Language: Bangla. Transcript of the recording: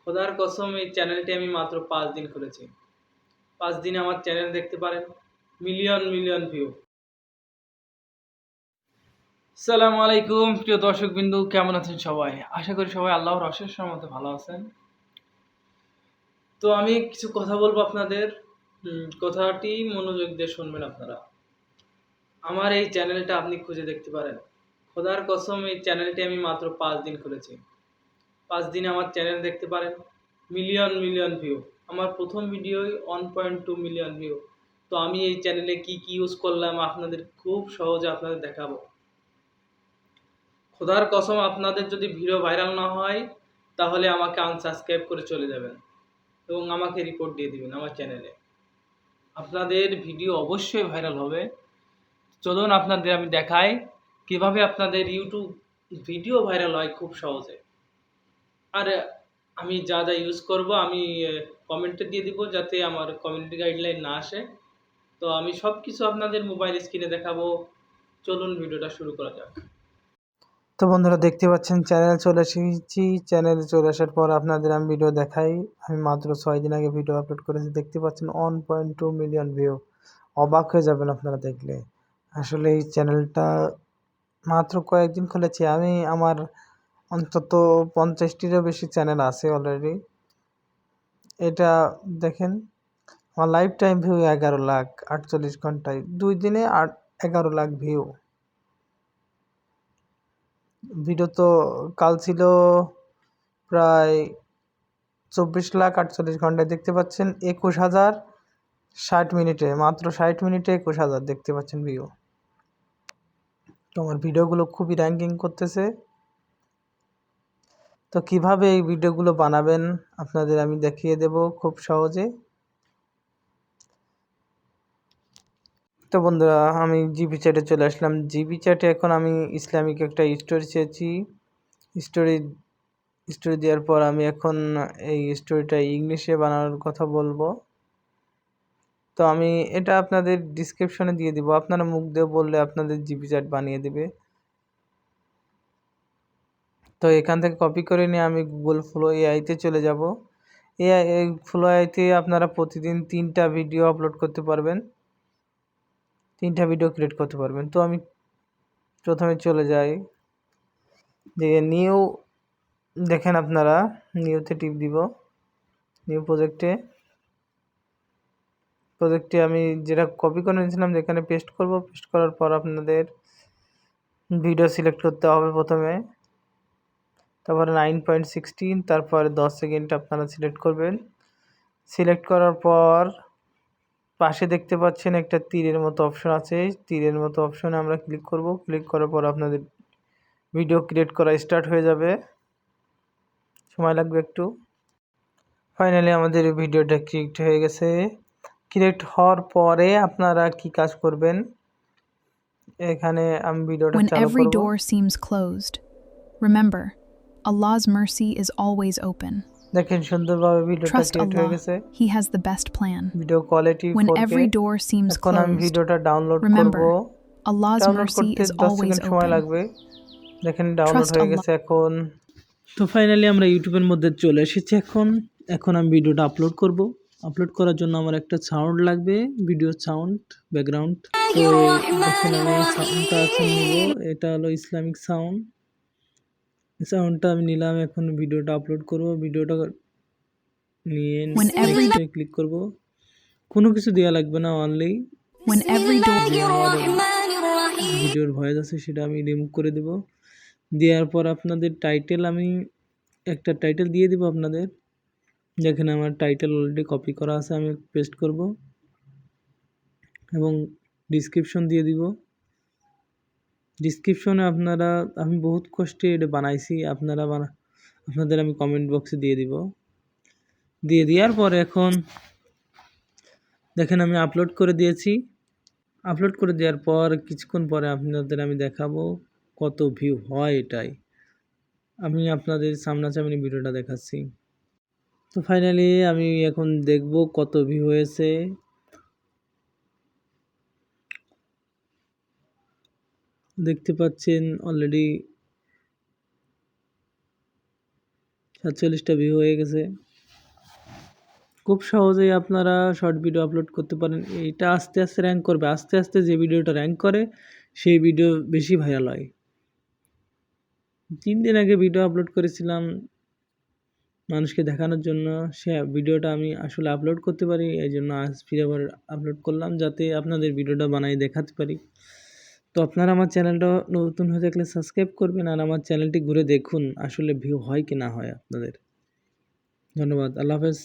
খোদার কসম এই চ্যানেলটি আমি মাত্র 5 দিন খুলেছি। 5 দিনে আমার চ্যানেল দেখতে পারেন মিলিয়ন মিলিয়ন ভিউ। আসসালামু আলাইকুম প্রিয় দর্শকবৃন্দু, কেমন আছেন সবাই? আশা করি সবাই আল্লাহর অশেষ রহমতে ভালো আছেন। তো আমি কিছু কথা বলবো আপনাদের, কথাটি মনোযোগ দিয়ে শুনবেন আপনারা। আমার এই চ্যানেলটা আপনি খুঁজে দেখতে পারেন। খোদার কসম এই চ্যানেলটি আমি মাত্র 5 দিন খুলেছি। 5 দিনে আমার চ্যানেল দেখতে পারেন মিলিয়ন মিলিয়ন ভিউ। আমার প্রথম ভিডিওই 1.2 মিলিয়ন ভিউ। তো আমি এই চ্যানেলে কি ইউজ করলাম আপনাদের খুব সহজে আপনাদের দেখাবো। খোদার কসম আপনাদের যদি ভিডিও ভাইরাল না হয় তাহলে আমাকে আনসাবস্ক্রাইব করে চলে যাবেন এবং আমাকে রিপোর্ট দিয়ে দিবেন আমার চ্যানেলে। আপনাদের ভিডিও অবশ্যই ভাইরাল হবে। চলুন আপনাদের আমি দেখাই কিভাবে আপনাদের ইউটিউব ভিডিও ভাইরাল হয় খুব সহজে। আর আমি যা ইউজ করব আমি কমেন্টে দিয়ে দিব যাতে আমার কমিউনিটি গাইডলাইন না আসে। তো আমি সব কিছু আপনাদের মোবাইল স্ক্রিনে দেখাবো। চলুন ভিডিওটা শুরু করা যাক। তো বন্ধুরা দেখতে পাচ্ছেন চ্যানেল চলে এসেছি। চ্যানেলে চলে আসার পর আপনাদের আমি ভিডিও দেখাই। আমি মাত্র 6 দিন আগে ভিডিও আপলোড করেছি। দেখতে পাচ্ছেন 1.2 মিলিয়ন ভিউ। অবাক হয়ে যাবেন আপনারা দেখলে। আসলে এই চ্যানেলটা মাত্র কয়েকদিন খুলেছি আমি। আমার অন্তত 50টিরও বেশি চ্যানেল আছে অলরেডি। এটা দেখেন, আমার লাইফ টাইম ভিউ 11 লাখ 48 ঘন্টায় 2 দিনে 11 লাখ ভিউ। ভিডিও তো কাল ছিল প্রায় 24 লাখ 48 ঘন্টায়। দেখতে পাচ্ছেন 21,000 60 মিনিটে, মাত্র 60 মিনিটে 21,000 দেখতে পাচ্ছেন ভিউ। তো আমার ভিডিওগুলো খুবই র্যাঙ্কিং করতেছে। তো কিভাবে এই ভিডিওগুলো বানাবেন আপনাদের আমি দেখিয়ে দেব খুব সহজে। তো বন্ধুরা আমি জিবি চ্যাটে চলে আসলাম। জিবি চ্যাটে এখন আমি ইসলামিক একটা স্টোরি চেয়েছি। স্টোরি স্টোরি দেওয়ার পর আমি এখন এই স্টোরিটা ইংলিশে বানানোর কথা বলবো। তো আমি এটা আপনাদের ডিসক্রিপশনে দিয়ে দিব। আপনারা মুখ দিয়ে বললে আপনাদের জিবি চ্যাট বানিয়ে দেবে। তো এখান থেকে কপি করে নিয়ে আমি গুগল ফ্লো এআইতে চলে যাব। এই ফ্লো এআইতে আপনারা প্রতিদিন 3টা ভিডিও আপলোড করতে পারবেন, 3টা ভিডিও ক্রিয়েট করতে পারবেন। তো আমি প্রথমে চলে যাই যে নিউ, দেখেন আপনারা নিউতে টিপ দিব। নিউ প্রজেক্টে আমি যেটা কপি করে নিয়েছিলাম যেখানে পেস্ট করব। পেস্ট করার পর আপনাদের ভিডিও সিলেক্ট করতে হবে প্রথমে, তারপরে 9.16, তারপরে 10 সেকেন্ড আপনারা সিলেক্ট করবেন। সিলেক্ট করার পর পাশে দেখতে পাচ্ছেন একটা তীরের মতো অপশন আছে। তীরের মতো অপশনে আমরা ক্লিক করব। ক্লিক করার পর আপনাদের ভিডিও ক্রিয়েট করা স্টার্ট হয়ে যাবে। সময় লাগবে একটু। ফাইনালি আমাদের ভিডিওটা ক্রিয়েট হয়ে গেছে। ক্রিয়েট হওয়ার পরে আপনারা কি কাজ করবেন, এখানে আমি ভিডিওটা When চালু every করব। door seems closed, remember, Allah's mercy is always open. দেখেন সুন্দরভাবে ভিডিওটা Trust ক্রিয়েট হয়ে Allah, গেছে। He has the best plan. Video quality When 4K। every door seems এখন আমি closed, ভিডিওটা ডাউনলোড করব। remember, Allah's ডাউনলোড mercy করতে is 10 always সেকেন্ড সময় open. লাগবে। দেখেন ডাউনলোড Trust হয়ে Allah. গেছে এখন। তো ফাইনালি আমরা ইউটিউবের মধ্যে চলে এসেছি। এখন আমি ভিডিওটা আপলোড করব। আপলোড করার জন্য আমার একটা সাউন্ড লাগবে, ভিডিও সাউন্ড, ব্যাকগ্রাউন্ড। তো দেখেন আমি সাউন্ডটা এখন নিব। এটা হলো ইসলামিক সাউন্ডটা আমি নিলাম। এখন ভিডিওটা আপলোড করব। ভিডিওটা নিয়ে When every নেক্সটে ক্লিক করব। কোনো কিছু দেওয়া লাগবে না, অনলি when every door যে আমার ভিডিওর ভয়েস আছে সেটা আমি রিমুভ করে দেব। দেওয়ার পর আপনাদের টাইটেল, আমি একটা টাইটেল দিয়ে দিব আপনাদের। যেখানে আমার টাইটেল অলরেডি কপি করা আছে, আমি পেস্ট করব এবং ডিসক্রিপশন দিয়ে দিব। ডিসক্রিপশনে আপনারা, আমি বহুত কষ্টে এটা বানাইছি, আপনাদের আমি কমেন্ট বক্সে দিয়ে দিব। দেওয়ার পরে এখন দেখেন আমি আপলোড করে দিয়েছি। আপলোড করে দেওয়ার পর কিছুক্ষণ পরে আপনাদের আমি দেখাবো কত ভিউ হয়। এটাই আমি আপনাদের সামনাসামনি ভিডিওটা দেখাচ্ছি। তো ফাইনালি আমি এখন দেখব কত ভিউ হয়েছে। দেখতে পাচ্ছেন অলরেডি 47টা ভিউ হয়ে গেছে। খুব সহজেই আপনারা শর্ট ভিডিও আপলোড করতে পারেন। এটা আস্তে আস্তে র্যাঙ্ক করবে, আস্তে আস্তে যে ভিডিওটা র্যাঙ্ক করে সেই ভিডিও বেশি ভাইরাল হয়। 3 দিন আগে ভিডিও আপলোড করেছিলাম মানুষকে দেখানোর জন্য, সে ভিডিওটা আমি আসলে আপলোড করতে পারি, এই জন্য আজ ফিরে আবার আপলোড করলাম যাতে আপনাদের ভিডিওটা বানাই দেখাতে পারি। তো আপনারা আমার চ্যানেলটা নতুন হয়ে থাকলে সাবস্ক্রাইব করবেন আর আমার চ্যানেলটি ঘুরে দেখুন আসলে ভিউ হয় কি না হয় আপনাদের। ধন্যবাদ, আল্লাহ হাফেজ।